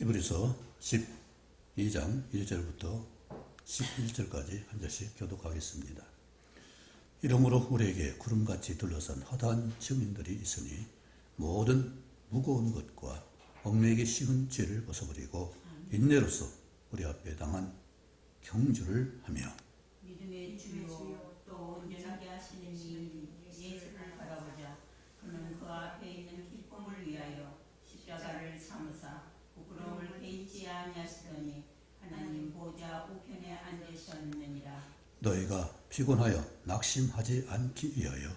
히브리서 12장 1절부터 11절까지 한 절씩 교독하겠습니다. 이러므로 우리에게 구름같이 둘러싼 허다한 증인들이 있으니 모든 무거운 것과 얽매이기 쉬운 죄를 벗어버리고 인내로서 우리 앞에 당한 경주를 하며 믿음의 주요 또 온전하게 하시는 이 예수를 바라보자. 그는 그 앞에 있는 기쁨을 위하여 십자가를 참으사 부끄러움을 개의치 아니하시더니 하나님 보좌 우편에 앉으셨느니라. 너희가 피곤하여 낙심하지 않기 위하여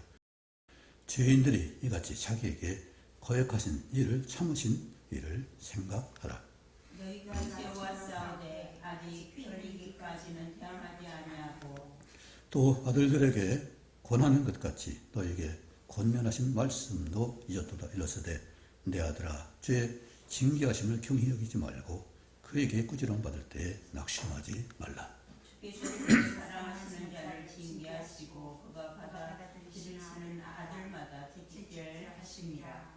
죄인들이 이같이 자기에게 거역하신 일을 참으신 일을 생각하라. 너희가 죄와 싸우되 아직 결리기까지는 변하지 아니하고 또 아들들에게 권하는 것 같이 너에게 권면하신 말씀도 잊었도다. 일러서되 내 아들아 죄 징계하심을 경히 여기지 말고 그에게 꾸지람 받을 때에 낙심하지 말라. 주께서 그를 사랑하시는 자를 징계하시고 그가 받아들이시는 아들마다 지체하심이라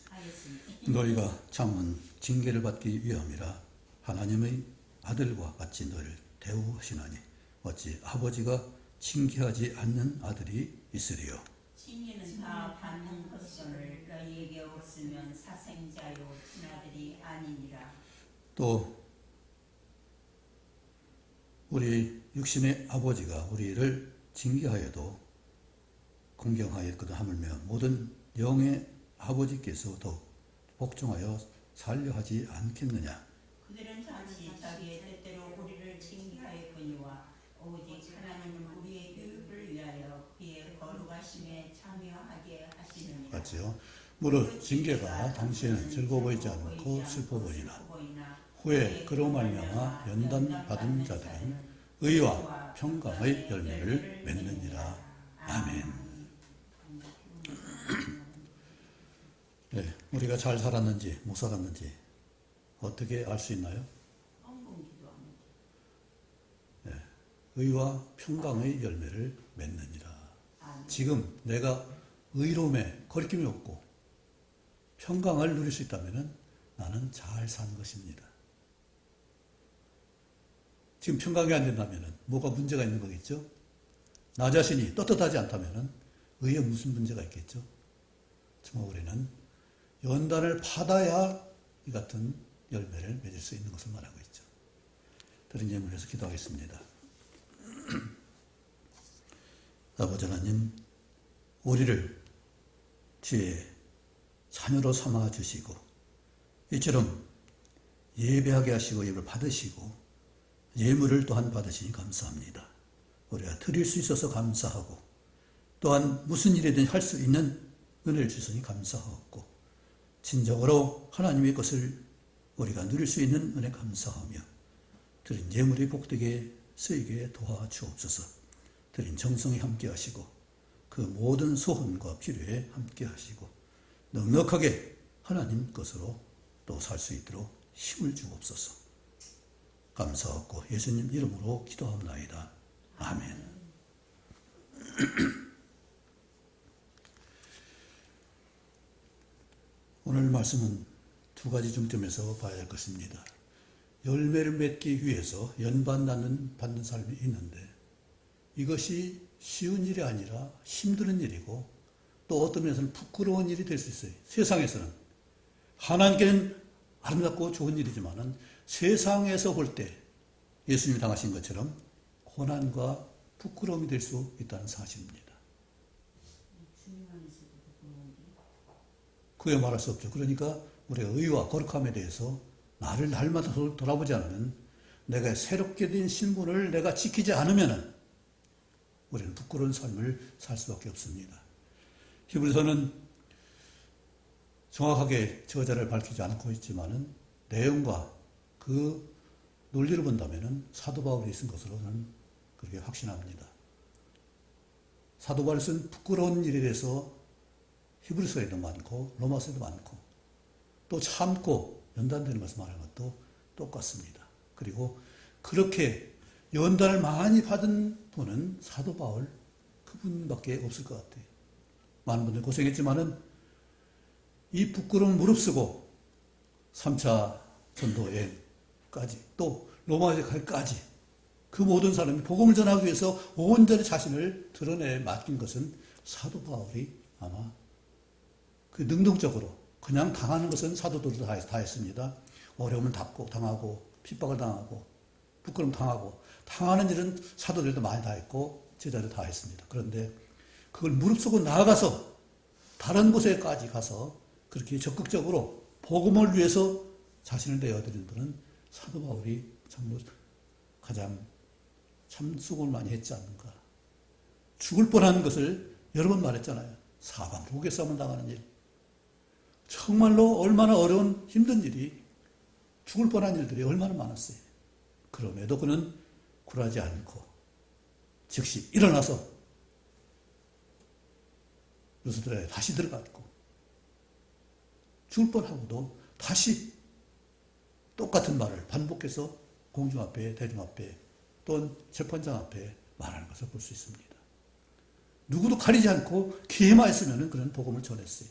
하였습니다. 너희가 참은 징계를 받기 위함이라. 하나님의 아들과 같이 너를 대우하시나니 어찌 아버지가 징계하지 않는 아들이 있으리요. 징계는 다 받는 것을 너희에게 없으면 사생자요 친아들이 아니니라. 또 우리 육신의 아버지가 우리를 징계하여도 공경하였거든 하물며 모든 영의 아버지께서 더 복종하여 살려 하지 않겠느냐. 그들은 잠시 자기의 뜻대로 우리를 징계하였거니와 오직 하나님은 우리의 교육을 위하여 그의 거룩하심에 참여하게 하시느니라. 같지요. 무릇 징계가 당시에는 즐거워 보이지 않고 슬퍼 보이나 후에 그로 말미암아 연단 받은 자들은 의와 평강의 열매를 맺느니라. 아멘. 네, 우리가 잘 살았는지 못 살았는지 어떻게 알 수 있나요? 네, 의와 평강의 열매를 맺느니라. 지금 내가 의로움에 거리낌이 없고 평강을 누릴 수 있다면 나는 잘 산 것입니다. 지금 평강이 안 된다면 뭐가 문제가 있는 거겠죠? 나 자신이 떳떳하지 않다면 의에 무슨 문제가 있겠죠? 정말 우리는 연단을 받아야 이 같은 열매를 맺을 수 있는 것을 말하고 있죠. 드린 예물에서 기도하겠습니다. 아버지 하나님, 우리를 주의 자녀로 삼아 주시고 이처럼 예배하게 하시고 예배를 받으시고 예물을 또한 받으시니 감사합니다. 우리가 드릴 수 있어서 감사하고 또한 무슨 일이든 할 수 있는 은혜를 주시니 감사하고 진정으로 하나님의 것을 우리가 누릴 수 있는 은혜 감사하며 드린 예물이 복되게 쓰이게 도와주옵소서. 드린 정성에 함께 하시고 그 모든 소원과 필요에 함께 하시고 넉넉하게 하나님 것으로 또 살 수 있도록 힘을 주옵소서. 감사하고 예수님 이름으로 기도합나이다. 아멘. 오늘 말씀은 두 가지 중점에서 봐야 할 것입니다. 열매를 맺기 위해서 연반 받는 삶이 있는데 이것이 쉬운 일이 아니라 힘든 일이고 또 어떤 면에서는 부끄러운 일이 될 수 있어요. 세상에서는 하나님께는 아름답고 좋은 일이지만 세상에서 볼 때 예수님이 당하신 것처럼 고난과 부끄러움이 될 수 있다는 사실입니다. 그에 말할 수 없죠. 그러니까 우리가 의와 거룩함에 대해서 나를 날마다 돌아보지 않으면 내가 새롭게 된 신분을 내가 지키지 않으면 우리는 부끄러운 삶을 살 수밖에 없습니다. 히브리서는 정확하게 저자를 밝히지 않고 있지만은 내용과 그 논리를 본다면은 사도 바울이 쓴 것으로 저는 그렇게 확신합니다. 사도 바울이 쓴 부끄러운 일에 대해서 히브리서에도 많고 로마서에도 많고 또 참고 연단되는 것을 말하는 것도 똑같습니다. 그리고 그렇게 연단을 많이 받은 분은 사도 바울 그분밖에 없을 것 같아요. 많은 분들 고생했지만은 이 부끄러움을 무릅쓰고 3차 전도 여행까지 또 로마에 갈까지 그 모든 사람이 복음을 전하기 위해서 온전히 자신을 드러내 맡긴 것은 사도 바울이 아마 그 능동적으로 그냥 당하는 것은 사도들도 다 했습니다. 어려움을 당하고 핍박을 당하고 부끄럼 당하고 당하는 일은 사도들도 많이 다 했고 제자들 다 했습니다. 그런데 그걸 무릅쓰고 나아가서 다른 곳에까지 가서 그렇게 적극적으로 복음을 위해서 자신을 내어드리는 분은 사도 바울이 참으로 가장 참 수고를 많이 했지 않는가. 죽을 뻔한 것을 여러 번 말했잖아요. 사방 독에 싸움을 당하는 일. 정말로 얼마나 어려운 힘든 일이 죽을 뻔한 일들이 얼마나 많았어요. 그럼에도 그는 굴하지 않고 즉시 일어나서 루스드라에 다시 들어갔고 죽을 뻔하고도 다시 똑같은 말을 반복해서 공중 앞에, 대중 앞에, 또는 재판장 앞에 말하는 것을 볼 수 있습니다. 누구도 가리지 않고 기회만 있으면 그는 복음을 전했어요.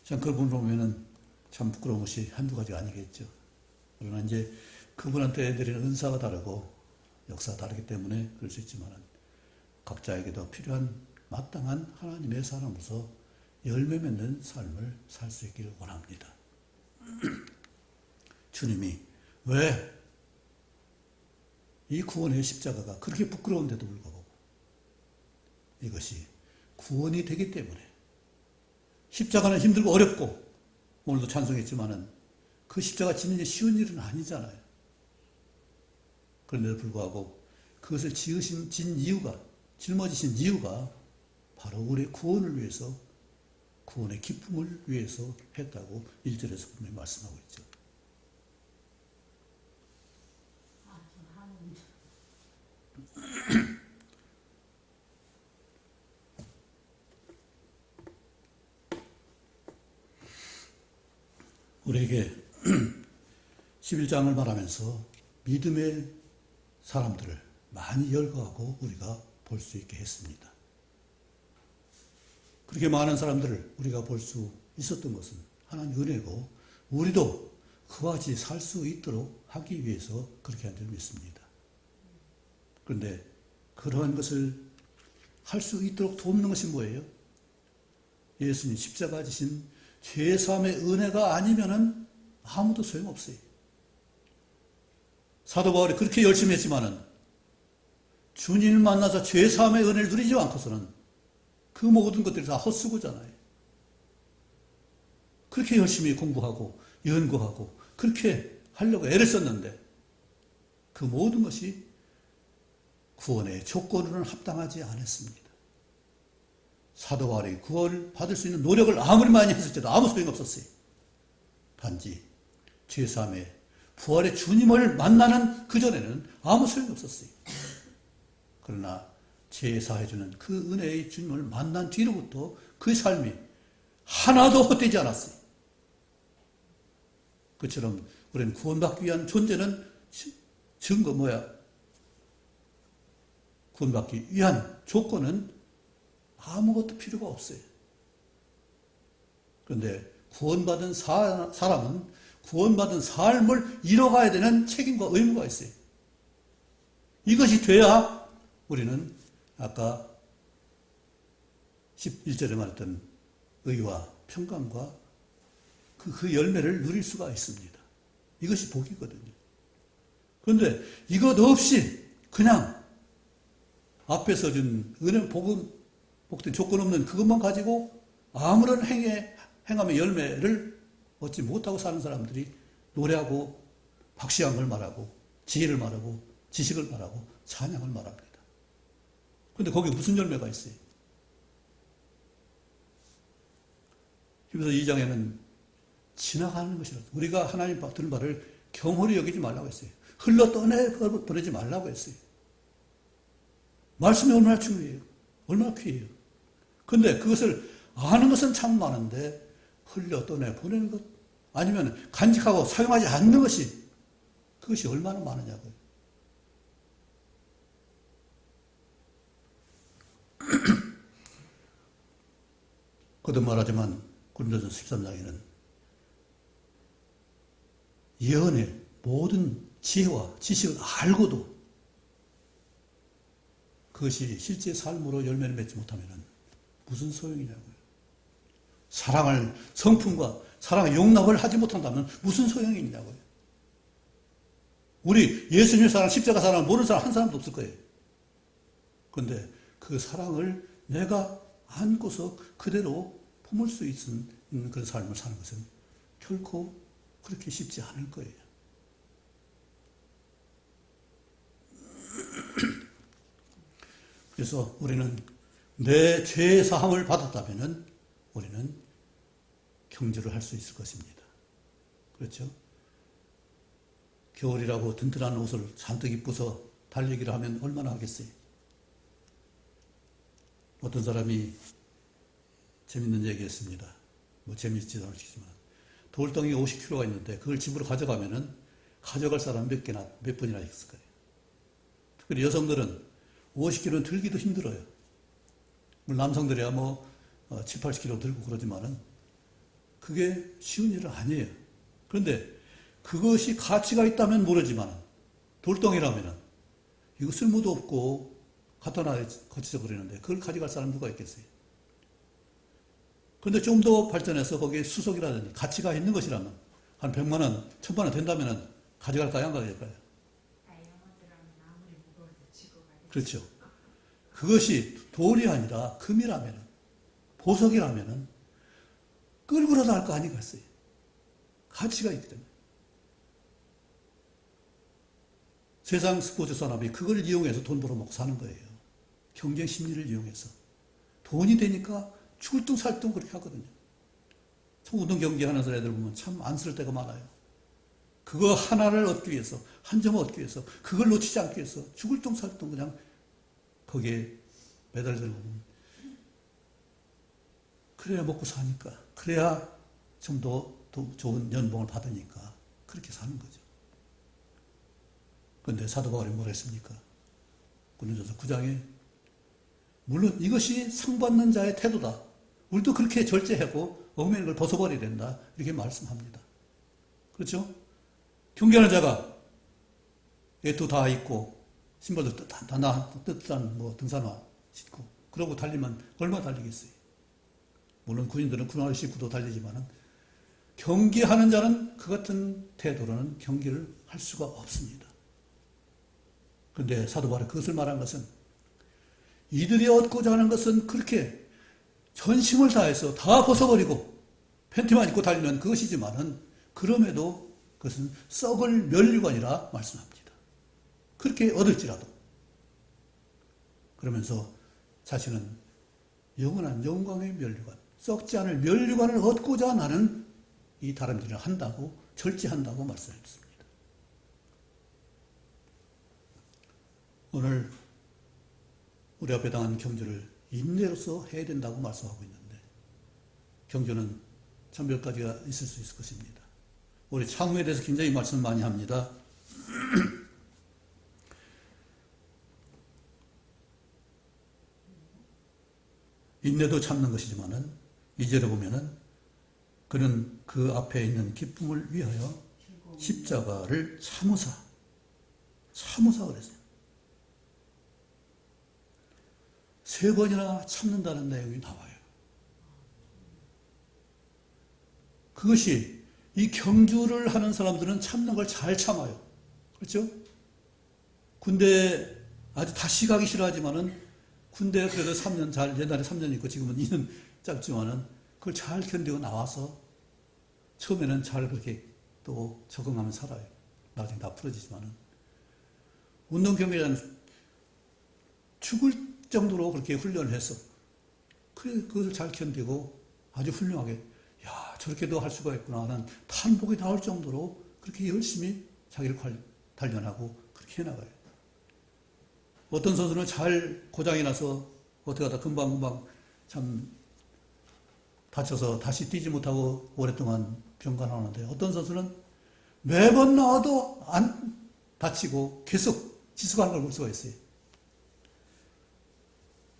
참 그분을 보면은 참 부끄러운 것이 한두 가지가 아니겠죠. 그러나 이제 그분한테 내리는 은사가 다르고 역사가 다르기 때문에 그럴 수 있지만 각자에게도 필요한 마땅한 하나님의 사람으로서 열매 맺는 삶을 살 수 있기를 원합니다. 주님이 왜 이 구원의 십자가가 그렇게 부끄러운데도 불구하고 이것이 구원이 되기 때문에 십자가는 힘들고 어렵고 오늘도 찬송했지만은 그 십자가 지는 게 쉬운 일은 아니잖아요. 그런데도 불구하고 그것을 진 이유가 짊어지신 이유가 바로 우리의 구원을 위해서 구원의 기쁨을 위해서 했다고 1절에서 분명히 말씀하고 있죠. 우리에게 11장을 말하면서 믿음의 사람들을 많이 열거하고 우리가 볼 수 있게 했습니다. 그렇게 많은 사람들을 우리가 볼 수 있었던 것은 하나님의 은혜고 우리도 그와 같이 살 수 있도록 하기 위해서 그렇게 한 줄 믿습니다. 그런데 그러한 것을 할 수 있도록 돕는 것이 뭐예요? 예수님 십자가 지신 죄사함의 은혜가 아니면은 아무도 소용없어요. 사도 바울이 그렇게 열심히 했지만은 주님을 만나서 죄사함의 은혜를 누리지 않고서는 그 모든 것들이 다 헛수고잖아요. 그렇게 열심히 공부하고 연구하고 그렇게 하려고 애를 썼는데 그 모든 것이 구원의 조건으로는 합당하지 않았습니다. 사도 바울이 구원을 받을 수 있는 노력을 아무리 많이 했을지도 아무 소용이 없었어요. 단지 죄사함의 부활의 주님을 만나는 그전에는 아무 소용이 없었어요. 그러나 제사해주는 그 은혜의 주님을 만난 뒤로부터 그 삶이 하나도 헛되지 않았어요. 그처럼 우리는 구원받기 위한 존재는 증거 구원받기 위한 조건은 아무것도 필요가 없어요. 그런데 구원받은 사람은 구원받은 삶을 이뤄가야 되는 책임과 의무가 있어요. 이것이 돼야 우리는 아까 11절에 말했던 의와 평강과 그 열매를 누릴 수가 있습니다. 이것이 복이거든요. 그런데 이것 없이 그냥 앞에서 준 은혜 복된 조건 없는 그것만 가지고 아무런 행함의 열매를 얻지 못하고 사는 사람들이 노래하고 박시양을 말하고 지혜를 말하고 지식을 말하고 찬양을 말합니다. 그런데 거기에 무슨 열매가 있어요? 히브리서 2장에는 지나가는 것이라 우리가 하나님 들은 바를 경홀히 여기지 말라고 했어요. 흘러 떠내버리지 말라고 했어요. 말씀이 얼마나 중요해요. 얼마나 귀해요. 그런데 그것을 아는 것은 참 많은데 흘려 떠내보내는 것 아니면 간직하고 사용하지 않는 것이 그것이 얼마나 많으냐고요. 거듭 말하지만 고린도전서 13장에는 예언의 모든 지혜와 지식을 알고도 그것이 실제 삶으로 열매를 맺지 못하면 무슨 소용이냐고요. 사랑을, 성품과 사랑의 용납을 하지 못한다면 무슨 소용이 있냐고요. 우리 예수님의 사랑, 십자가 사랑을 모르는 사람 한 사람도 없을 거예요. 그런데 그 사랑을 내가 안고서 그대로 품을 수 있는 그런 삶을 사는 것은 결코 그렇게 쉽지 않을 거예요. 그래서 우리는 내 죄 사함을 받았다면 우리는 경주를 할 수 있을 것입니다. 그렇죠? 겨울이라고 든든한 옷을 잔뜩 입고서 달리기를 하면 얼마나 하겠어요? 어떤 사람이 재밌는 얘기했습니다. 뭐 재밌지도 않으시지만 돌덩이가 50kg가 있는데 그걸 집으로 가져가면은 가져갈 사람 몇 번이나 있을 거예요. 특별히 여성들은 50kg는 들기도 힘들어요. 남성들이야 뭐 7, 80kg 들고 그러지만은 그게 쉬운 일은 아니에요. 그런데 그것이 가치가 있다면 모르지만 돌덩이라면은 이거 쓸모도 없고 갖다 놔야 거치져 버리는데 그걸 가져갈 사람 누가 있겠어요? 그런데 좀 더 발전해서 거기에 수속이라든지 가치가 있는 것이라면 한 100만 원, 1000만 원 된다면 가져갈까요? 안 가져갈까요? 그렇죠. 그것이 돌이 아니라 금이라면, 보석이라면 끌고라도 할 거 아니겠어요? 가치가 있기 때문에. 세상 스포츠 산업이 그걸 이용해서 돈 벌어먹고 사는 거예요. 경쟁 심리를 이용해서. 돈이 되니까 죽을 둥 살 둥 그렇게 하거든요. 참 운동 경기하는 애들 보면 참 안쓰러울 때가 많아요. 그거 하나를 얻기 위해서, 한 점을 얻기 위해서, 그걸 놓치지 않기 위해서 죽을 둥 살 둥 그냥 거기에 매달리는 거면 그래야 먹고 사니까, 그래야 좀 더 좋은 연봉을 받으니까 그렇게 사는 거죠. 그런데 사도 바울이 뭘 했습니까? 고린도서 9장에 물론 이것이 상 받는 자의 태도다. 우리도 그렇게 절제하고 얽매이는 걸 벗어버려야 된다. 이렇게 말씀합니다. 그렇죠? 경계하는 자가 애도 다 입고 신발도 뜨뜻한 뭐 등산화 신고 그러고 달리면 얼마 달리겠어요? 물론 군인들은 군화를 신고도 달리지만은 경기하는 자는 그 같은 태도로는 경기를 할 수가 없습니다. 그런데 사도 바울이 그것을 말한 것은 이들이 얻고자 하는 것은 그렇게 전심을 다해서 다 벗어버리고 팬티만 입고 달리는 그것이지만은 그럼에도 그것은 썩을 면류관이라 말씀합니다. 그렇게 얻을지라도. 그러면서 자신은 영원한 영광의 면류관, 썩지 않을 면류관을 얻고자 나는 이 다름질을 한다고, 절제한다고 말씀했습니다. 오늘 우리 앞에 당한 경주를 인내로서 해야 된다고 말씀하고 있는데 경주는 참 몇 가지가 있을 수 있을 것입니다. 우리 참음에 대해서 굉장히 말씀 많이 합니다. 인내도 참는 것이지만은 2절에 보면은 그는 그 앞에 있는 기쁨을 위하여 십자가를 참으사 그랬어요. 3번이나 참는다는 내용이 나와요. 그것이 이 경주를 하는 사람들은 참는 걸 잘 참아요. 그렇죠? 군대 아주 다시 가기 싫어하지만은 군대 그래도 3년 옛날에 3년 있고 지금은 2년 짧지만은 그걸 잘 견디고 나와서 처음에는 잘 그렇게 또 적응하면서 살아요. 나중에 다 풀어지지만은 운동 경기자는 죽을 정도로 그렇게 훈련을 해서 그걸 잘 견디고 아주 훌륭하게 저렇게도 할 수가 있구나 하는 탄복이 나올 정도로 그렇게 열심히 자기를 단련하고 그렇게 해나가요. 어떤 선수는 잘 고장이 나서 어떻게 하다 금방 참 다쳐서 다시 뛰지 못하고 오랫동안 병간하는데 어떤 선수는 매번 나와도 안 다치고 계속 지속하는 걸 볼 수가 있어요.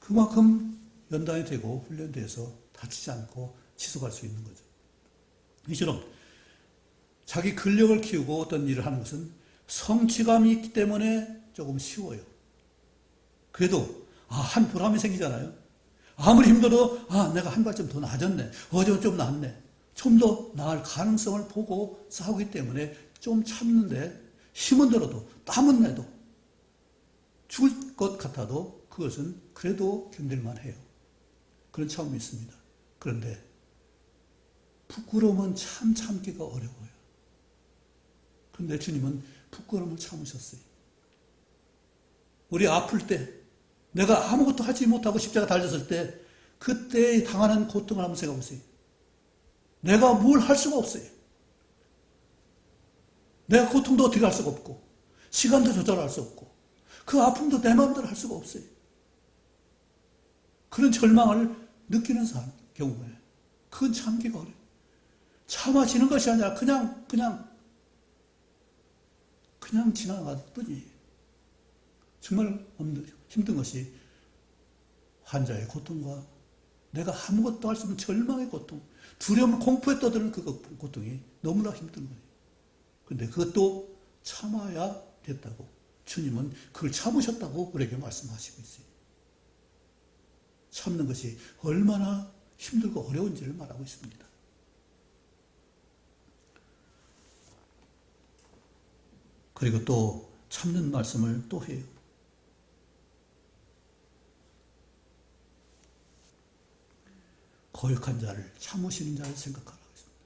그만큼 연단이 되고 훈련돼서 다치지 않고 지속할 수 있는 거죠. 이처럼 자기 근력을 키우고 어떤 일을 하는 것은 성취감이 있기 때문에 조금 쉬워요. 그래도 한 보람이 생기잖아요. 아무리 힘들어도 내가 한 발좀 더 나아졌네. 어제 좀 낫네. 좀 더 나을 가능성을 보고 싸우기 때문에 좀 참는데 힘은 들어도 땀은 내도 죽을 것 같아도 그것은 그래도 견딜만 해요. 그런 참음이 있습니다. 그런데 부끄러움은 참 참기가 어려워요. 그런데 주님은 부끄러움을 참으셨어요. 우리 아플 때 내가 아무것도 하지 못하고 십자가 달렸을 때 그때 당하는 고통을 한번 생각해 보세요. 내가 뭘 할 수가 없어요. 내가 고통도 어떻게 할 수가 없고 시간도 조절할 수 없고 그 아픔도 내 마음대로 할 수가 없어요. 그런 절망을 느끼는 경우에 그건 참기가 어려워요. 참아지는 것이 아니라 그냥 지나갈 뿐이에요. 정말 힘든 것이 환자의 고통과 내가 아무것도 할 수 없는 절망의 고통, 두려움, 공포에 떠드는 그 고통이 너무나 힘든 거예요. 그런데 그것도 참아야 됐다고 주님은 그걸 참으셨다고 우리에게 말씀하시고 있어요. 참는 것이 얼마나 힘들고 어려운지를 말하고 있습니다. 그리고 또 참는 말씀을 또 해요. 거역한 자를 참으시는 자를 생각하라고 했습니다.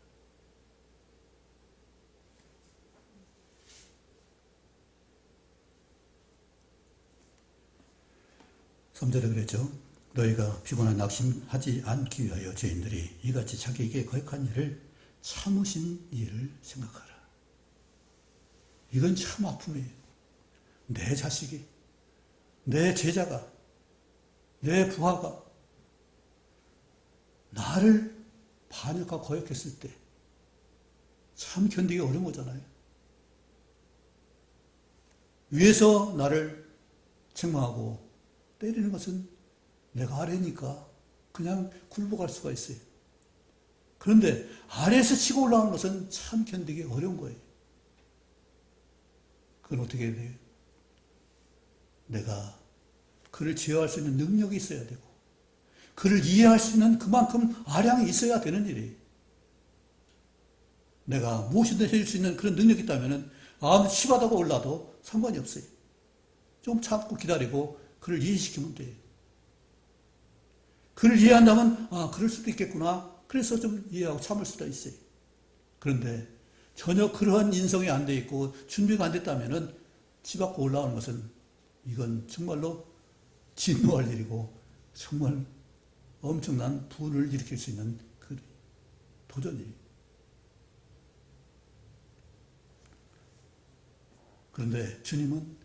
삼절에 그랬죠. 너희가 피곤한 낙심하지 않기 위하여 죄인들이 이같이 자기에게 거역한 일을 참으신 일을 생각하라. 이건 참 아픔이에요. 내 자식이, 내 제자가, 내 부하가 나를 반역과 거역했을 때 참 견디기 어려운 거잖아요. 위에서 나를 책망하고 때리는 것은 내가 아래니까 그냥 굴복할 수가 있어요. 그런데 아래에서 치고 올라오는 것은 참 견디기 어려운 거예요. 그건 어떻게 해야 돼요? 내가 그를 제어할 수 있는 능력이 있어야 되고 그를 이해할 수 있는 그만큼 아량이 있어야 되는 일이에요. 내가 무엇이든 해줄 수 있는 그런 능력이 있다면 심하다고 올라도 상관이 없어요. 좀 참고 기다리고 그를 이해시키면 돼요. 그를 이해한다면 그럴 수도 있겠구나. 그래서 좀 이해하고 참을 수도 있어요. 그런데 전혀 그러한 인성이 안 돼 있고 준비가 안 됐다면 집 밖으로 올라오는 것은 이건 정말로 진노할 일이고 정말 엄청난 분을 일으킬 수 있는 그 도전이에요. 그런데 주님은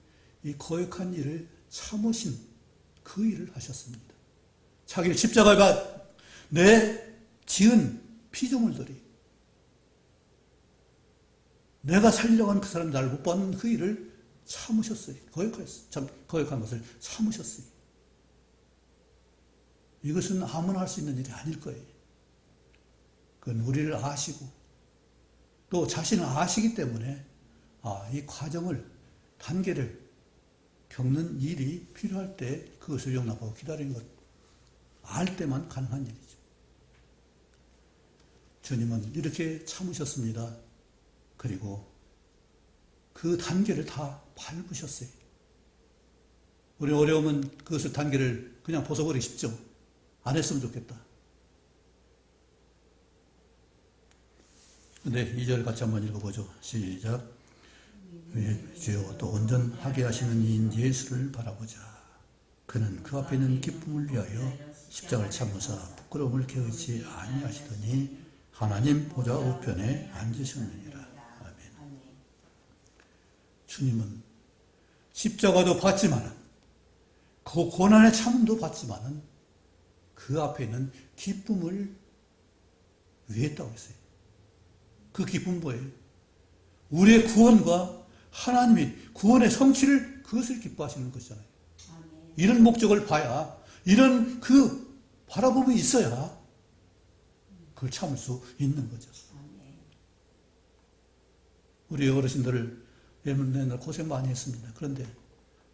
이 거역한 일을 참으신 그 일을 하셨습니다. 자기를 십자가에 내 지은 피조물들이 내가 살리려고 하는 그 사람이 나를 못 받는 그 일을 참으셨어요. 거역한 것을 참으셨어요. 이것은 아무나 할 수 있는 일이 아닐 거예요. 그건 우리를 아시고 또 자신을 아시기 때문에 이 과정을, 단계를 겪는 일이 필요할 때 그것을 용납하고 기다리는 것, 알 때만 가능한 일이죠. 주님은 이렇게 참으셨습니다. 그리고 그 단계를 다 밟으셨어요. 우리 어려우면 그것을 단계를 그냥 벗어버리기 쉽죠. 안 했으면 좋겠다. 근데 2절 같이 한번 읽어보죠. 시작. 주여 또 온전하게 하시는 이인 예수를 바라보자. 그는 그 앞에 있는 기쁨을 위하여 십자가를 참으사 부끄러움을 게으르지 아니하시더니 하나님 보좌 우편에 앉으셨느니라. 아멘. 주님은 십자가도 받지만은 그 고난의 참음도 받지만은 그 앞에 있는 기쁨을 위했다고 했어요. 그 기쁨은 뭐예요? 우리의 구원과 하나님이 구원의 성취를 그것을 기뻐하시는 것이잖아요. 이런 목적을 봐야, 이런 그 바라봄이 있어야 그걸 참을 수 있는 거죠. 우리 어르신들 옛날 고생 많이 했습니다. 그런데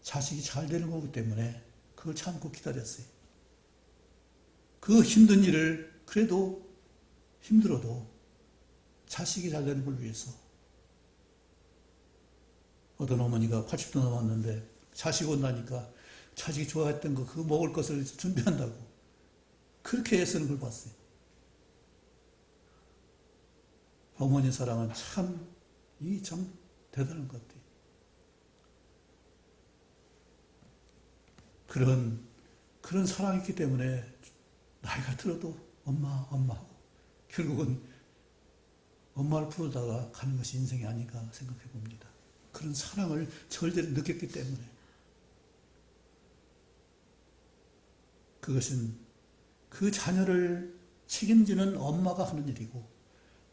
자식이 잘 되는 거기 때문에 그걸 참고 기다렸어요. 그 힘든 일을 그래도 힘들어도 자식이 잘 되는 걸 위해서. 어떤 어머니가 80도 넘었는데 자식 온다니까 자식이 좋아했던 거, 그 먹을 것을 준비한다고 그렇게 애쓰는 걸 봤어요. 어머니 사랑은 참 대단한 것 같아요. 그런 사랑이 있기 때문에 나이가 들어도 엄마하고 결국은 엄마를 부르다가 가는 것이 인생이 아닌가 생각해 봅니다. 그런 사랑을 절대로 느꼈기 때문에. 그것은 그 자녀를 책임지는 엄마가 하는 일이고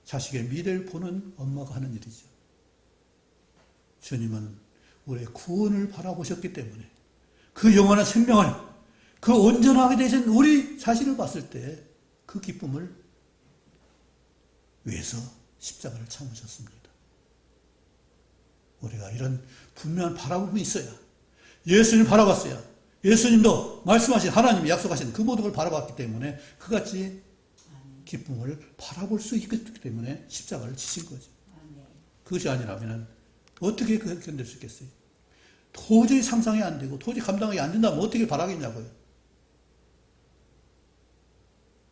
자식의 미래를 보는 엄마가 하는 일이죠. 주님은 우리의 구원을 바라보셨기 때문에 그 영원한 생명을, 그 온전하게 되신 우리 자신을 봤을 때 그 기쁨을 위해서 십자가를 참으셨습니다. 우리가 이런 분명한 바라봄이 있어야, 예수님을 바라봤어야, 예수님도 말씀하신, 하나님이 약속하신 그 모든 걸 바라봤기 때문에 그같이 기쁨을 바라볼 수 있기 때문에 십자가를 지신 거죠. 그것이 아니라면 어떻게 견딜 수 있겠어요? 도저히 상상이 안 되고 도저히 감당이 안 된다면 어떻게 바라겠냐고요.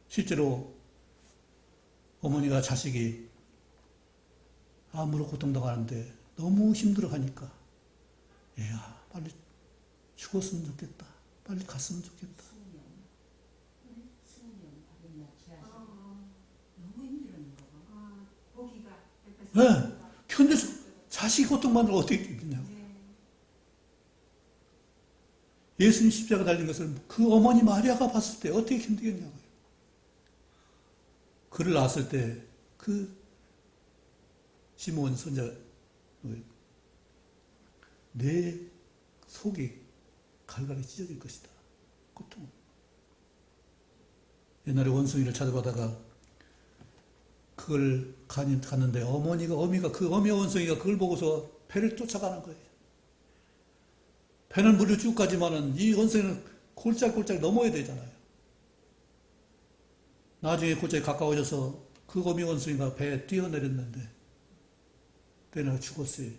실제로 어머니가 자식이 암으로 고통당하는데 너무 힘들어하니까 얘야 빨리 죽었으면 좋겠다. 빨리 갔으면 좋겠다. 너무 힘들었는가 봐. 보기가 네, 견뎌서 자식이 고통받는 걸 어떻게 견디냐고. 예수님 십자가 달린 것을 그 어머니 마리아가 봤을 때 어떻게 견디겠냐고요. 그를 낳았을 때 그 시몬 선자 내 속이 갈갈이 찢어질 것이다. 고통. 옛날에 원숭이를 찾아가다가 그걸 갔는데 어미가 그 어미 원숭이가 그걸 보고서 배를 쫓아가는 거예요. 배는 물려 쭉 가지만은 이 원숭이는 골짜기 넘어야 되잖아요. 나중에 골짜기 가까워져서 그 어미 원숭이가 배에 뛰어내렸는데 배는 죽었어요.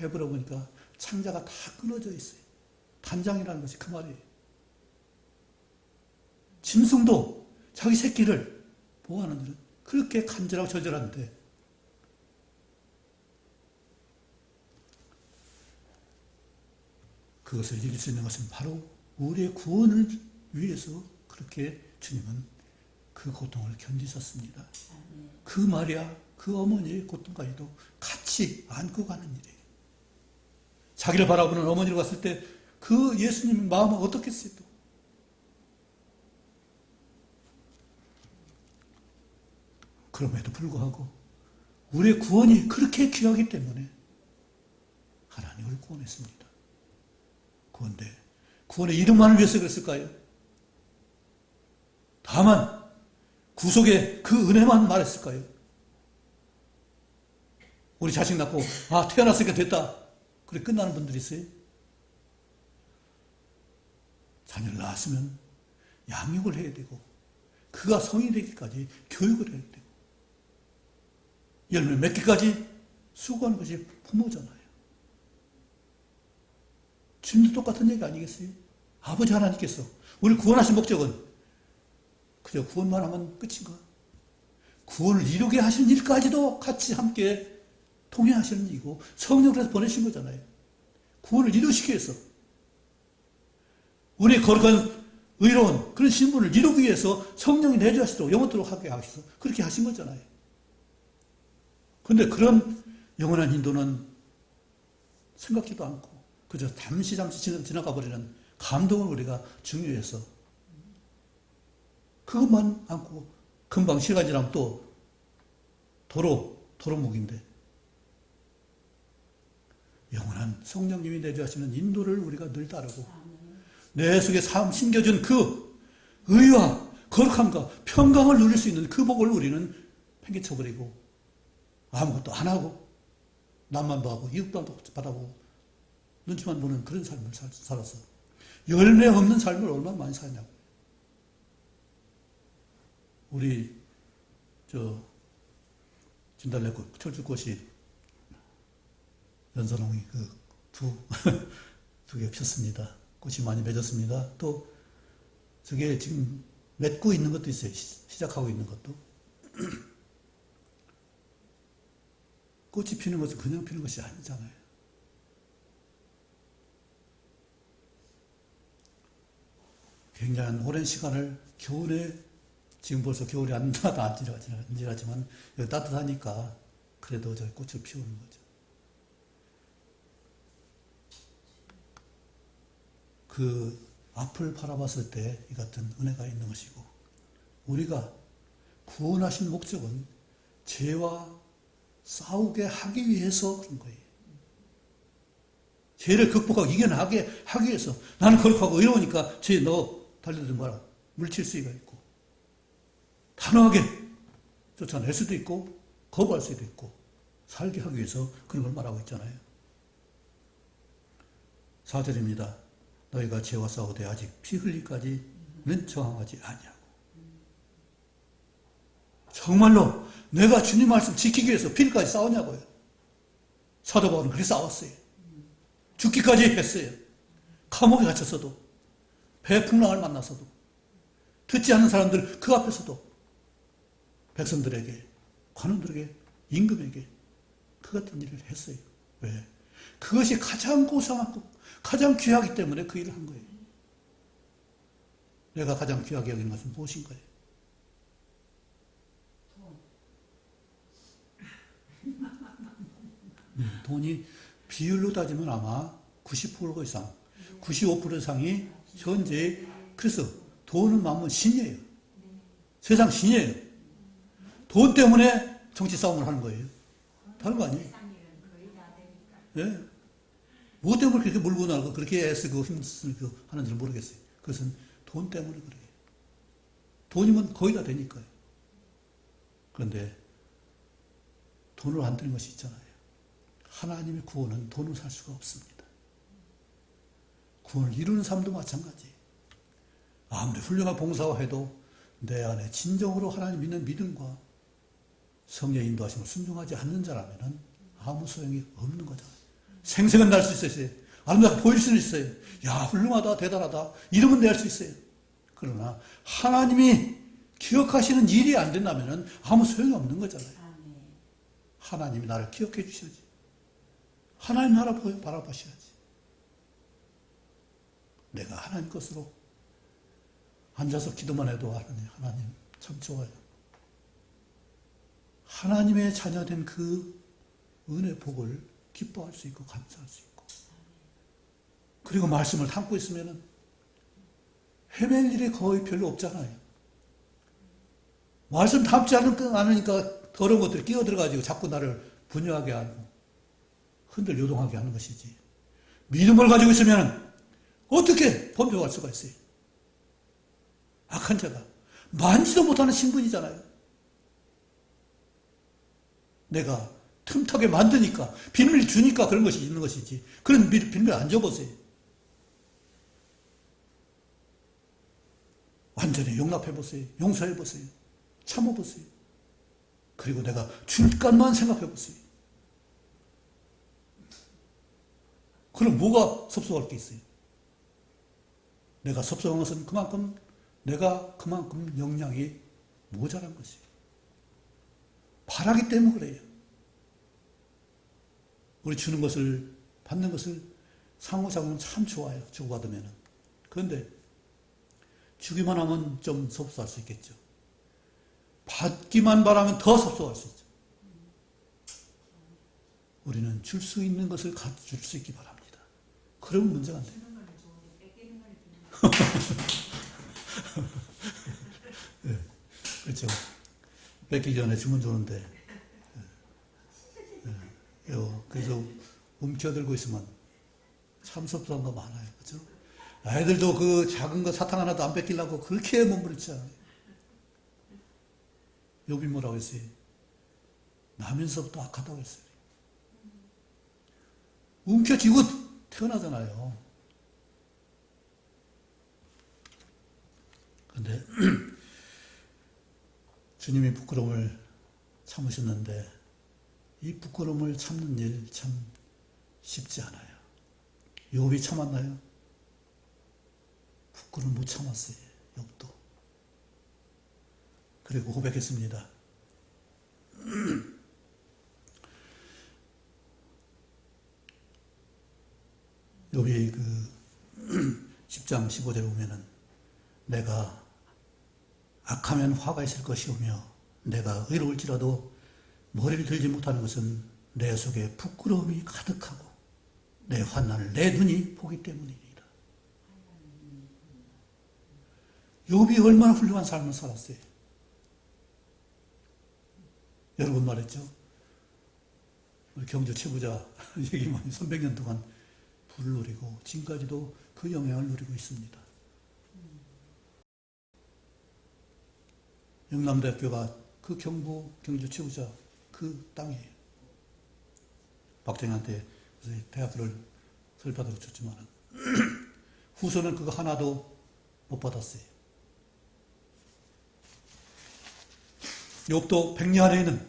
해부러 보니까 창자가 다 끊어져 있어요. 단장이라는 것이 그 말이에요. 짐승도 자기 새끼를 보호하는 일은 그렇게 간절하고 절절한데 그것을 이길 수 있는 것은 바로 우리의 구원을 위해서 그렇게 주님은 그 고통을 견디셨습니다. 그 마리아, 그 어머니의 고통까지도 같이 안고 가는 일이에요. 자기를 바라보는 어머니를 봤을 때 그 예수님 마음은 어떻겠어요? 또? 그럼에도 불구하고 우리의 구원이 그렇게 귀하기 때문에 하나님을 구원했습니다. 그런데 구원의 이름만을 위해서 그랬을까요? 다만 구속의 그 은혜만 말했을까요? 우리 자식 낳고 태어났으니까 됐다. 그래 끝나는 분들이 있어요. 자녀를 낳았으면 양육을 해야 되고 그가 성인이 되기까지 교육을 해야 되고 열매 맺기까지 수고하는 것이 부모잖아요. 주님도 똑같은 얘기 아니겠어요? 아버지 하나님께서 우리를 구원하신 목적은 그저 구원만 하면 끝인가? 구원을 이루게 하시는 일까지도 같이 함께 통행하시는 일이고 성령을 그래서 보내신 거잖아요. 구원을 이루시기 위해서 우리의 거룩한 의로운 그런 신분을 이루기 위해서 성령이 내주하시도록 영원토록 하게 하셔서 그렇게 하신 거잖아요. 그런데 그런 영원한 인도는 생각지도 않고 그저 잠시 지나가 버리는 감동을 우리가 중요해서 그것만 안고 금방 시간 지나면 또 도로묵인데 영원한 성령님이 내주하시는 인도를 우리가 늘 따르고 내 속에 심겨준 그 의와 거룩함과 평강을 누릴 수 있는 그 복을 우리는 팽개쳐버리고 아무것도 안 하고 남만 봐하고 이웃도 바라보고 눈치만 보는 그런 삶을 살았어. 열매 없는 삶을 얼마나 많이 사냐고. 우리 진달래꽃, 철쭉꽃이 연선홍이 두 개 폈습니다. 꽃이 많이 맺었습니다. 또 저게 지금 맺고 있는 것도 있어요. 시작하고 있는 것도. 꽃이 피는 것은 그냥 피는 것이 아니잖아요. 굉장한 오랜 시간을 겨울에, 지금 벌써 겨울이 안지나지만 여기 따뜻하니까 그래도 저 꽃을 피우는 거죠. 그 앞을 바라봤을 때 이 같은 은혜가 있는 것이고, 우리가 구원하신 목적은 죄와 싸우게 하기 위해서 그런 거예요. 죄를 극복하고 이겨나게 하기 위해서. 나는 거룩하고 의로우니까 죄 너 달려들지 마라. 물칠 수가 있고, 단호하게 쫓아낼 수도 있고, 거부할 수도 있고, 살게 하기 위해서 그런 걸 말하고 있잖아요. 4절입니다. 너희가 죄와 싸우되 아직 피 흘리기까지는 저항하지 아니하고. 정말로 내가 주님 말씀 지키기 위해서 피까지 싸우냐고요. 사도 바울은 그렇게 싸웠어요. 죽기까지 했어요. 감옥에 갇혔어도, 배풍랑을 만나서도, 듣지 않는 사람들 그 앞에서도, 백성들에게, 관원들에게, 임금에게 그 같은 일을 했어요. 왜? 그것이 가장 고상하고 가장 귀하기 때문에 그 일을 한 거예요. 내가 가장 귀하게 여기는 것은 무엇인가요? 돈이 비율로 따지면 아마 90% 이상, 95% 이상이 현재, 그래서 돈은 마음은 신이에요. 세상 신이에요. 돈 때문에 정치 싸움을 하는 거예요. 다른 거 아니에요. 예. 뭐 때문에 그렇게 물고 나고 그렇게 애쓰고 힘쓰고 하는지 모르겠어요. 그것은 돈 때문에 그래요. 돈이면 거의 다 되니까요. 그런데 돈으로 안 되는 것이 있잖아요. 하나님의 구원은 돈으로 살 수가 없습니다. 구원을 이루는 삶도 마찬가지예요. 아무리 훌륭한 봉사を해도 내 안에 진정으로 하나님 믿는 믿음과 성령의 인도하심을 순종하지 않는 자라면 아무 소용이 없는 거잖아요. 생생은 날 수 있어요. 아름답게 보일 수는 있어요. 야, 훌륭하다, 대단하다. 이름은 낼 수 있어요. 그러나 하나님이 기억하시는 일이 안 된다면 아무 소용이 없는 거잖아요. 하나님이 나를 기억해 주셔야지. 하나님 나라 바라보셔야지. 내가 하나님 것으로 앉아서 기도만 해도 하나님 참 좋아요. 하나님의 자녀된 그 은혜 복을 기뻐할 수 있고 감사할 수 있고, 그리고 말씀을 담고 있으면 헤맬 일이 거의 별로 없잖아요. 말씀 담지 않으니까 더러운 것들이 끼어들어가지고 자꾸 나를 분열하게 하고 흔들 요동하게 하는 것이지, 믿음을 가지고 있으면 어떻게 범죄할 수가 있어요? 악한 자가 만지도 못하는 신분이잖아요. 내가 틈타게 만드니까, 비밀 주니까 그런 것이 있는 것이지, 그런 비밀 안 줘보세요. 완전히 용납해보세요. 용서해보세요. 참아보세요. 그리고 내가 줄 것만 생각해보세요. 그럼 뭐가 섭섭할 게 있어요? 내가 섭섭한 것은 내가 그만큼 역량이 모자란 것이에요. 바라기 때문에 그래요. 우리 주는 것을, 받는 것을 상호작용은 참 좋아요. 주고받으면. 그런데 주기만 하면 좀 섭섭할 수 있겠죠. 받기만 바라면 더 섭섭할 수 있죠. 우리는 줄 수 있는 것을 줄 수 있기 바랍니다. 그러면 문제가 안 돼요. 네, 그렇죠. 뺏기 전에 주면 좋은데, 그래서 움켜들고 있으면 참 섭섭한 거 많아요. 그렇죠? 아이들도 그 작은 거 사탕 하나도 안 뺏기려고 그렇게 몸부림치잖아요. 욥이 뭐라고 했어요? 나면서부터 악하다고 했어요. 움켜쥐고 태어나잖아요. 그런데 주님이 부끄러움을 참으셨는데 이 부끄러움을 참는 일 참 쉽지 않아요. 욥이 참았나요? 부끄러움 못 참았어요. 욥도. 그리고 고백했습니다. 욥이 그 10장 15절에 보면은 내가 악하면 화가 있을 것이오며 내가 의로울지라도 머리를 들지 못하는 것은 내 속에 부끄러움이 가득하고 내 환난을 내 눈이 보기 때문이니라. 욥이 얼마나 훌륭한 삶을 살았어요. 여러분 말했죠. 우리 경주 최부자 얘기만 300년 동안 불을 누리고 지금까지도 그 영향을 누리고 있습니다. 영남대학교가 그 경주 최부자 그 땅이에요. 박정희한테 대학교를 설립하도록 줬지만 후손은 그거 하나도 못 받았어요. 욥도 백리 안에 있는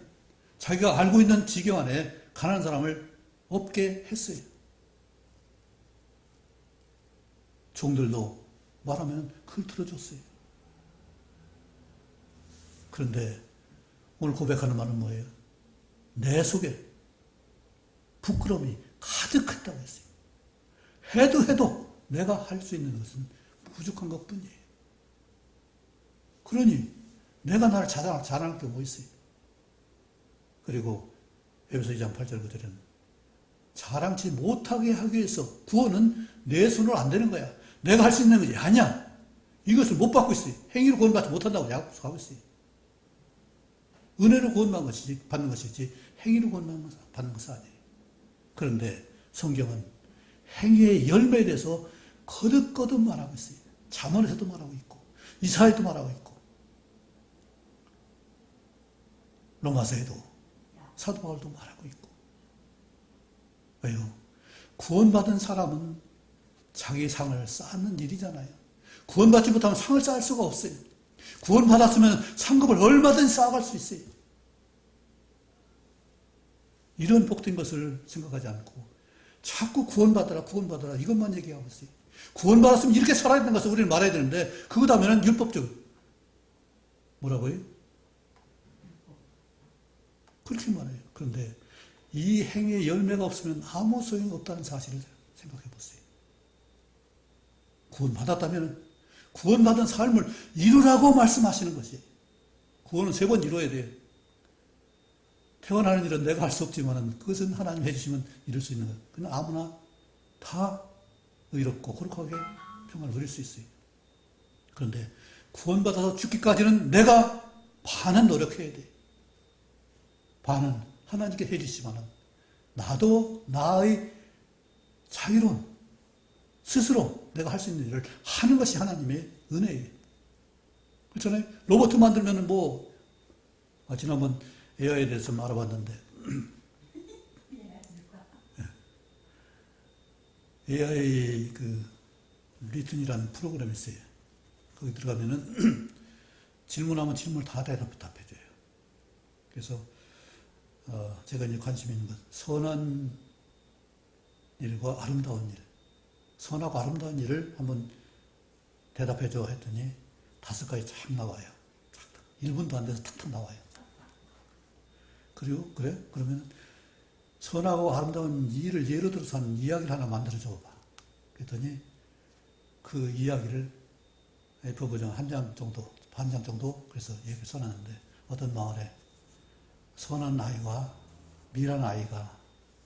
자기가 알고 있는 지경 안에 가난한 사람을 없게 했어요. 종들도 말하면 그걸 들어줬어요. 그런데 오늘 고백하는 말은 뭐예요? 내 속에 부끄러움이 가득했다고 했어요. 해도 내가 할 수 있는 것은 부족한 것뿐이에요. 그러니 내가 나를 자랑할 게 뭐 있어요? 그리고 에베소 2장 8절 9절에는 자랑치 못하게 하기 위해서 구원은 내 손으로 안 되는 거야. 내가 할 수 있는 것이 아니야. 이것을 못 받고 있어요. 행위로 구원받지 못한다고 약속하고 있어요. 은혜로 받는 것이지 행위로 받는 것은 아니에요. 그런데 성경은 행위의 열매에 대해서 거듭거듭 말하고 있어요. 잠언에서도 말하고 있고 이사야도 말하고 있고 로마서에도 사도 바울도 말하고 있고. 왜요? 구원받은 사람은 자기 상을 쌓는 일이잖아요. 구원받지 못하면 상을 쌓을 수가 없어요. 구원받았으면 상급을 얼마든지 쌓아갈 수 있어요. 이런 복된 것을 생각하지 않고 자꾸 구원받아라 이것만 얘기하고 있어요. 구원받았으면 이렇게 살아야 되는 것을 우리는 말해야 되는데 그거 다음에는 율법적 뭐라고요? 그렇게 말해요. 그런데 이 행위의 열매가 없으면 아무 소용이 없다는 사실을 생각해 보세요. 구원받았다면 구원받은 삶을 이루라고 말씀하시는 것이에요. 구원은 3번 이루어야 돼요. 태어나는 일은 내가 할 수 없지만 그것은 하나님 해주시면 이룰 수 있는 거예요. 그냥 아무나 다 의롭고 거룩하게 평안을 누릴 수 있어요. 그런데 구원받아서 죽기까지는 내가 반은 노력해야 돼요. 반은 하나님께 해주시지만 나도 나의 자유로운 스스로 내가 할 수 있는 일을 하는 것이 하나님의 은혜예요. 그렇잖아요. 로봇 만들면 지난번 AI에 대해서 알아봤는데 AI 리튼이라는 프로그램이 있어요. 거기 들어가면은 질문하면 질문을 다 답해줘요. 그래서 제가 이제 관심 있는 것, 선한 일과 아름다운 일, 선하고 아름다운 일을 한번 대답해줘 했더니 5가지 쫙 나와요. 1분도 안 돼서 탁탁 나와요. 그리고 그래? 그러면 선하고 아름다운 일을 예로 들어서 한 이야기를 하나 만들어줘 봐. 그랬더니 그 이야기를 A4 버전 한 장 정도 그래서 얘기를 써놨는데 어떤 마을에 선한 아이와 미란 아이가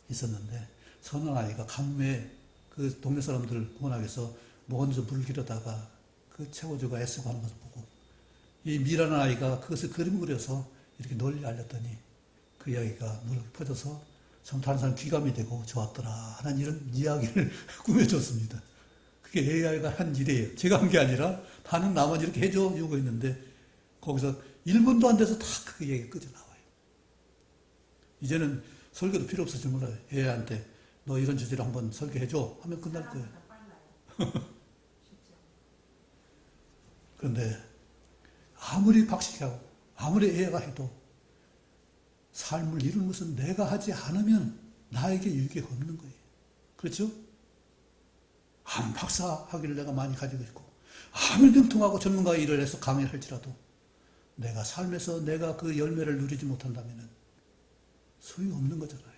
있었는데 선한 아이가 가뭄에 그 동네 사람들 구원하기 위해서 먼저 물을 길어다가 그 채워주고 애쓰고 하는 것을 보고 이 미란 아이가 그것을 그림 그려서 이렇게 널리 알렸더니 그 이야기가 널리 퍼져서 참 다른 사람 귀감이 되고 좋았더라 하는 이런 이야기를 꾸며줬습니다. 그게 AI가 한 일이에요. 제가 한 게 아니라 다른 남은 이렇게 해줘 주고 있는데 거기서 1분도 안 돼서 다 그 얘기가 끝이 나와요. 이제는 설교도 필요 없을지 몰라요. AI한테 너 이런 주제로 한번 설계해줘 하면 끝날 거예요. 그런데 아무리 박식하고 아무리 애가 해도 삶을 이루는 것은 내가 하지 않으면 나에게 유익이 없는 거예요. 그렇죠? 아무 박사 학위를 내가 많이 가지고 있고 아무리 능통하고 전문가 일을 해서 강의를 할지라도 내가 삶에서 내가 그 열매를 누리지 못한다면 소용없는 거잖아요.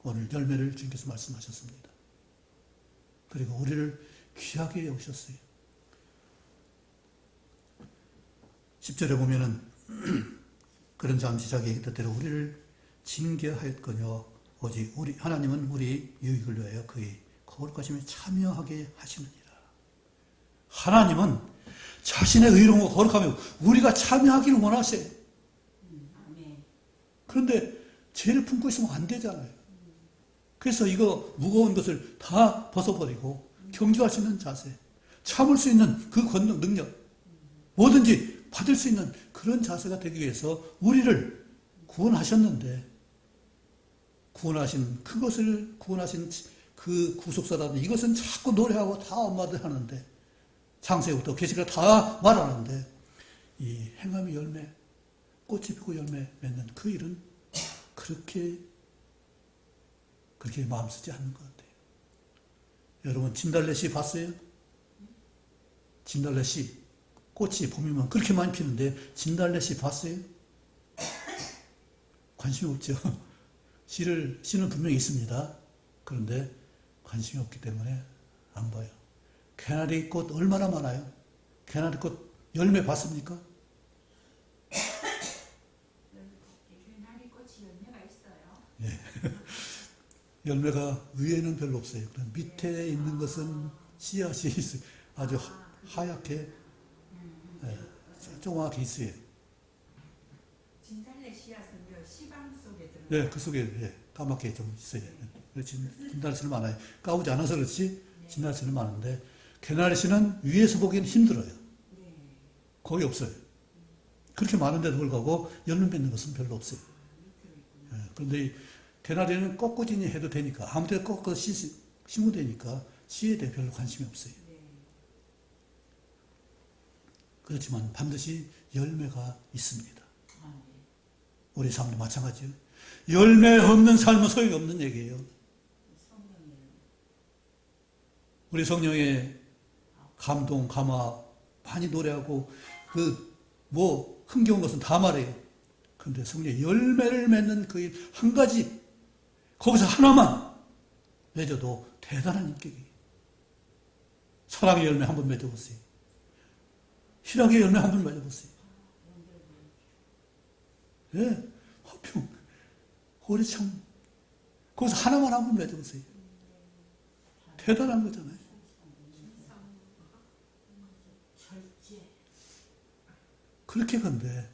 오늘 열매를 주님께서 말씀하셨습니다. 그리고 우리를 귀하게 여기셨어요. 10절에 보면은 그런 잠시 자기의 뜻대로 우리를 징계하였거니와 오직 우리 하나님은 우리 유익을 위하여 그의 거룩하심에 참여하게 하시느니라. 하나님은 자신의 의로움과 거룩함에 우리가 참여하기를 원하세요. 아멘. 그런데 죄를 품고 있으면 안 되잖아요. 그래서 이거 무거운 것을 다 벗어버리고 경주할 수 있는 자세, 참을 수 있는 그 권능, 능력, 뭐든지 받을 수 있는 그런 자세가 되기 위해서 우리를 구원하셨는데, 구원하신 그 구속사라는 이것은 자꾸 노래하고 다 엄마들 하는데, 창세부터 계시가 다 말하는데, 이 행함의 열매, 꽃이 피고 열매 맺는 그 일은 그렇게 마음 쓰지 않는 것 같아요. 여러분, 진달래씨 봤어요? 진달래씨. 꽃이 봄이면 그렇게 많이 피는데 진달래씨 봤어요? 관심이 없죠. 씨는 분명히 있습니다. 그런데 관심이 없기 때문에 안 봐요. 개나리 꽃 얼마나 많아요? 개나리 꽃 열매 봤습니까? 개나리 꽃이 열매가 있어요. 예. 열매가 위에는 별로 없어요. 그럼 밑에 있는 것은 씨앗이 있어요. 아주 하얗게 조그맣게 있어요. 진달래 씨앗은 씨방 속에 들어. 네, 그 속에 까맣게 좀 있어요. 진달래씨는 많아요. 까우지 않아서 그렇지 진달래씨는 많은데 개나리씨는 위에서 보기엔 힘들어요. 네. 거의 없어요. 그렇게 많은데도 불구하고 열매 맺는 것은 별로 없어요. 그런데 이 개나리는 꺾어지니 해도 되니까 아무 데나 꺾어서 심으면 되니까 씨에 대해 별로 관심이 없어요. 그렇지만 반드시 열매가 있습니다. 우리 삶도 마찬가지예요. 열매 없는 삶은 소용이 없는 얘기예요. 우리 성령의 감동, 감화 많이 노래하고 흥겨운 것은 다 말해요. 그런데 성령의 열매를 맺는 그 일 한 가지 거기서 하나만 맺어도 대단한 인격이에요. 사랑의 열매 한번 맺어보세요. 희락의 열매 한번 맺어보세요. 예, 화평, 호리참, 거기서 하나만 한번 맺어보세요. 대단한 거잖아요. 그렇게 근데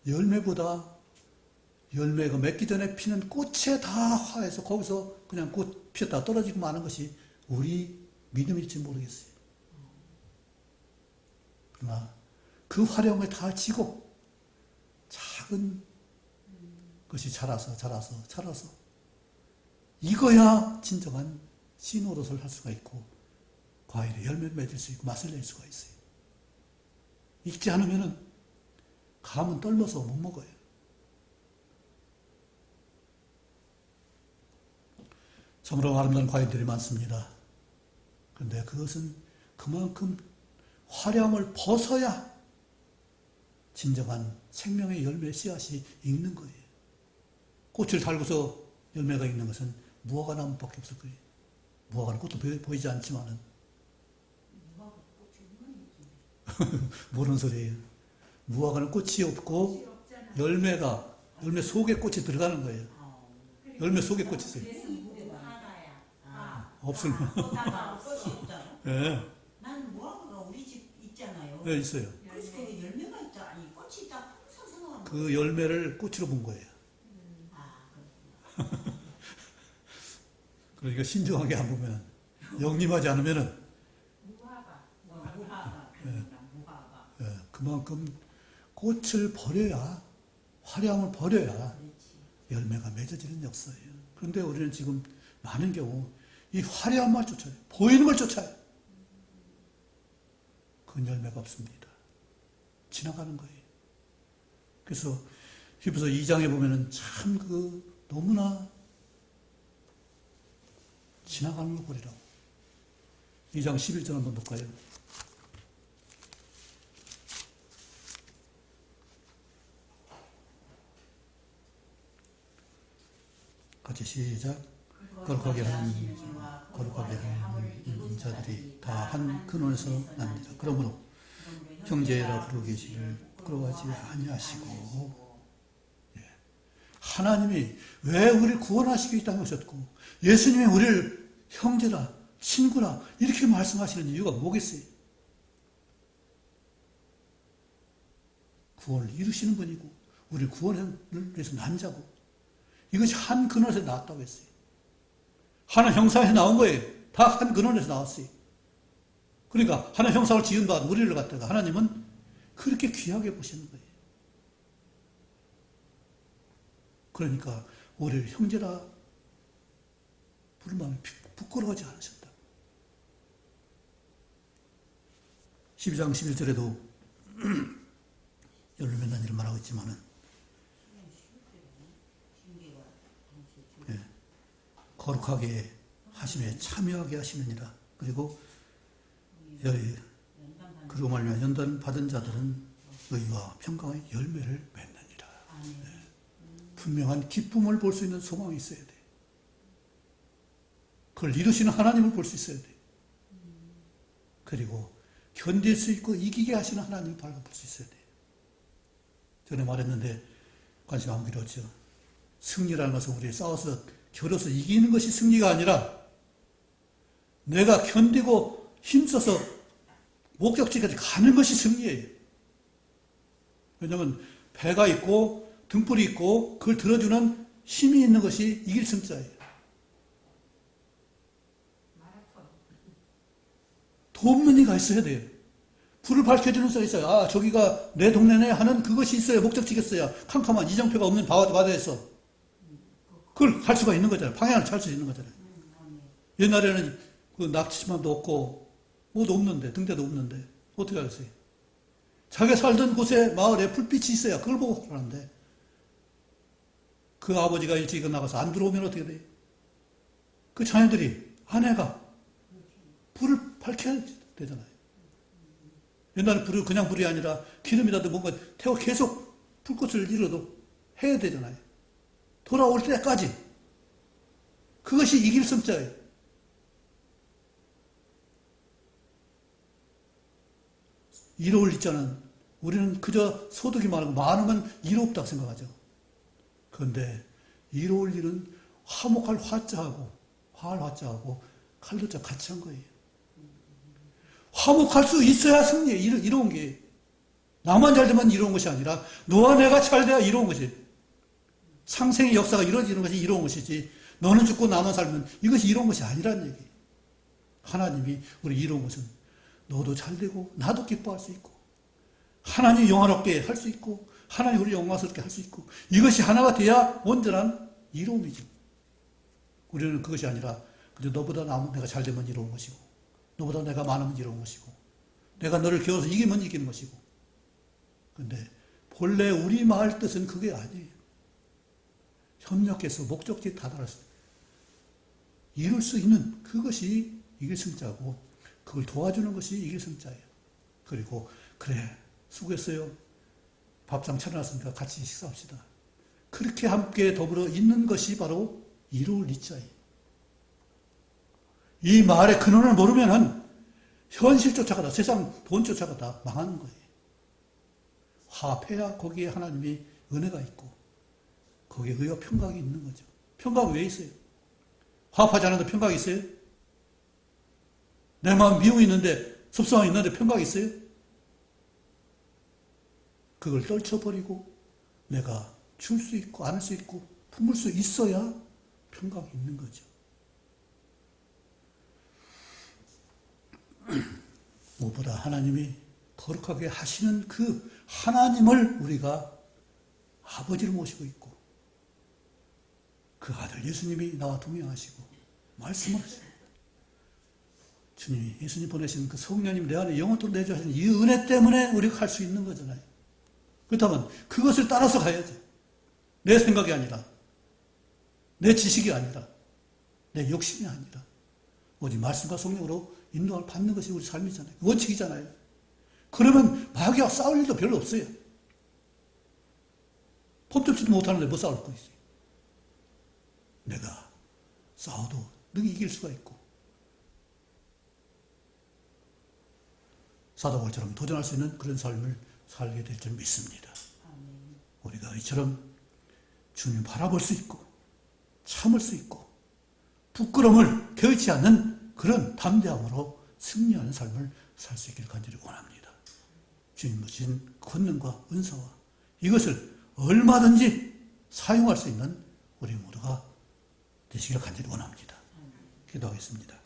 열매보다 열매가 맺기 전에 피는 꽃에 다 화해서 거기서 그냥 꽃 피었다 떨어지고 마는 것이 우리 믿음일지 모르겠어요. 그러나 그 화려함을 다 지고 작은 것이 자라서 이거야 진정한 씨노릇을 할 수가 있고 과일에 열매를 맺을 수 있고 맛을 낼 수가 있어요. 익지 않으면은 감은 떨면서 못 먹어요. 참으로 아름다운 과일들이 많습니다. 그런데 그것은 그만큼 화려함을 벗어야 진정한 생명의 열매 씨앗이 익는 거예요. 꽃을 달고서 열매가 익는 것은 무화과 나무밖에 없을 거예요. 무화과는 꽃도 보이지 않지만은 모르는 소리예요. 무화과는 꽃이 없고 열매 속에 꽃이 들어가는 거예요. 열매 속에 꽃이 있어요. 없으면 꽃이 없잖아. 예, 나는 무화과가 우리 집 있잖아요. 예, 있어요. 그래서 거기 열매가 있다. 아니 꽃이 있다. 항상 생각하는 거예요. 그 열매를 꽃으로 본 거예요. 그렇구나. 그러니까 신중하게 안 보면 영림하지 않으면은 무화과. 무화과. 무화과. 그만큼 꽃을 버려야 화려함을 버려야 그렇지. 열매가 맺어지는 역사예요. 그런데 우리는 지금 많은 경우 이 화려한 말 쫓아요. 보이는 걸 쫓아요. 그건 열매가 없습니다. 지나가는 거예요. 그래서 히브리서 2장에 보면은 참 너무나 지나가는 걸 보리라고. 2장 11절 한번 볼까요? 같이 시작. 거룩하게 하는 자들이 다 한 근원에서 납니다. 그러므로 형제라 부르고 계시를 부끄러워하지 아니하시고, 하나님이 왜 우리를 구원하시기 이 땅에 오셨고 예수님이 우리를 형제라 친구라 이렇게 말씀하시는 이유가 뭐겠어요? 구원을 이루시는 분이고 우리를 구원을 위해서 난 자고, 이것이 한 근원에서 나왔다고 했어요. 하나님 형상에서 나온 거예요. 다 한 근원에서 나왔어요. 그러니까 하나님 형상을 지은 바 우리를 갖다가 하나님은 그렇게 귀하게 보시는 거예요. 그러니까 우리를 형제라 부른 마음에 부끄러워하지 않으셨다. 12장 11절에도 열로 맨날 이런 말하고 있지만은, 거룩하게 하심에 참여하게 하시느니라. 그리고 말미암아 연단 받은 자들은 의와 평강의 열매를 맺느니라. 분명한 기쁨을 볼 수 있는 소망이 있어야 돼. 그걸 이루시는 하나님을 볼 수 있어야 돼. 그리고 견딜 수 있고 이기게 하시는 하나님을 바라볼 수 있어야 돼. 전에 말했는데 관심 안 길었죠. 승리라는 것은 우리 싸워서 겨뤄서 이기는 것이 승리가 아니라 내가 견디고 힘써서 목적지까지 가는 것이 승리예요. 왜냐하면 배가 있고 등불이 있고 그걸 들어주는 힘이 있는 것이 이길 승자예요. 돕는 이가 있어야 돼요. 불을 밝혀주는 사람이 있어요. 아, 저기가 내 동네네 하는 그것이 있어야 목적지겠어야. 캄캄한 이정표가 없는 바다에서 그걸 갈 수가 있는 거잖아요. 방향을 찰 수 있는 거잖아요. 옛날에는 그 낙지만도 없고 뭐도 없는데, 등대도 없는데 어떻게 하겠어요? 자기가 살던 곳에 마을에 불빛이 있어야 그걸 보고 살았는데, 그 아버지가 일찍 나가서 안 들어오면 어떻게 돼요? 그 자녀들이, 아내가 불을 밝혀야 되잖아요. 옛날에 불을 그냥 불이 아니라 기름이라도 뭔가 태워 계속 불꽃을 일어도 해야 되잖아요. 돌아올 때까지. 그것이 이길 승자예요. 이로울 있자는 우리는 그저 소득이 많고 많으면 이롭다고 생각하죠. 그런데 이로울 일은 화목할 화자하고 화할 화자하고 칼도자 같이 한 거예요. 화목할 수 있어야 승리예요. 이로운 게. 나만 잘 되면 이로운 것이 아니라 너와 내가 잘 돼야 이로운 것이. 상생의 역사가 이루어지는 것이 이로운 것이지, 너는 죽고 나만 살면 이것이 이로운 것이 아니라는 얘기예요. 하나님이 우리 이로운 것은 너도 잘 되고 나도 기뻐할 수 있고 하나님 영화롭게 할 수 있고 하나님 우리 영광스럽게 할 수 있고, 이것이 하나가 돼야 온전한 이로움이죠. 우리는 그것이 아니라 그저 너보다 내가 잘 되면 이로운 것이고, 너보다 내가 많으면 이로운 것이고, 내가 너를 겨워서 이기면 이기는 것이고. 그런데 본래 우리 마을 뜻은 그게 아니에요. 협력해서 목적지에 다다라서 이룰 수 있는 그것이 이길 승자고, 그걸 도와주는 것이 이길 승자예요. 그리고 그래 수고했어요. 밥상 차려놨으니까 같이 식사합시다. 그렇게 함께 더불어 있는 것이 바로 이로울 이자예요. 이 말의 근원을 모르면은 현실 쫓아가다, 세상 돈 쫓아가다 망하는 거예요. 화합해야 거기에 하나님이 은혜가 있고 거기에 의와 평강이 있는 거죠. 평강이 왜 있어요? 화합하지 않아도 평강이 있어요? 내 마음 미움이 있는데, 섭성이 있는데 평강이 있어요? 그걸 떨쳐버리고 내가 줄 수 있고 안을 수 있고 품을 수 있어야 평강이 있는 거죠. 무엇보다 하나님이 거룩하게 하시는 그 하나님을 우리가 아버지로 모시고 있고, 그 아들 예수님이 나와 동행하시고 말씀을 하시고 주님이 예수님 보내신 그 성령님 내 안에 영원토록 내주하시는 이 은혜 때문에 우리가 갈 수 있는 거잖아요. 그렇다면 그것을 따라서 가야죠. 내 생각이 아니라, 내 지식이 아니라, 내 욕심이 아니라 오직 말씀과 성령으로 인도를 받는 것이 우리 삶이잖아요. 원칙이잖아요. 그러면 마귀와 싸울 일도 별로 없어요. 폼잡지도 못하는데 뭐 싸울 거 있어요. 내가 싸워도 능히 이길 수가 있고 사도바울처럼 도전할 수 있는 그런 삶을 살게 될 줄 믿습니다. 우리가 이처럼 주님 바라볼 수 있고 참을 수 있고 부끄러움을 겨의치 않는 그런 담대함으로 승리하는 삶을 살 수 있기를 간절히 원합니다. 주님 주신 권능과 은사와 이것을 얼마든지 사용할 수 있는 우리 모두가 되시기를 간절히 원합니다. 기도하겠습니다.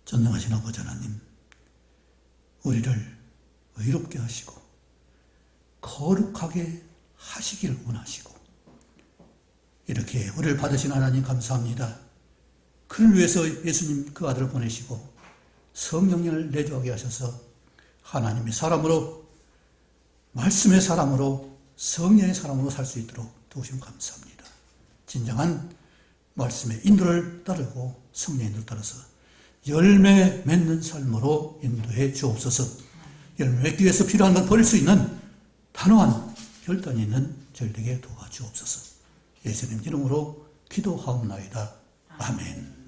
전능하신 아버지 하나님, 우리를 의롭게 하시고 거룩하게 하시기를 원하시고 이렇게 우리를 받으신 하나님 감사합니다. 그를 위해서 예수님 그 아들을 보내시고 성령님을 내주하게 하셔서 하나님의 사람으로 말씀의 사람으로 성령의 사람으로 살 수 있도록 도우시면 감사합니다. 진정한 말씀의 인도를 따르고 성령의 인도를 따라서 열매 맺는 삶으로 인도해 주옵소서. 열매 맺기 위해서 필요한 걸 버릴 수 있는 단호한 결단이 있는 저희에게 도와주옵소서. 예수님 이름으로 기도하옵나이다. 아멘.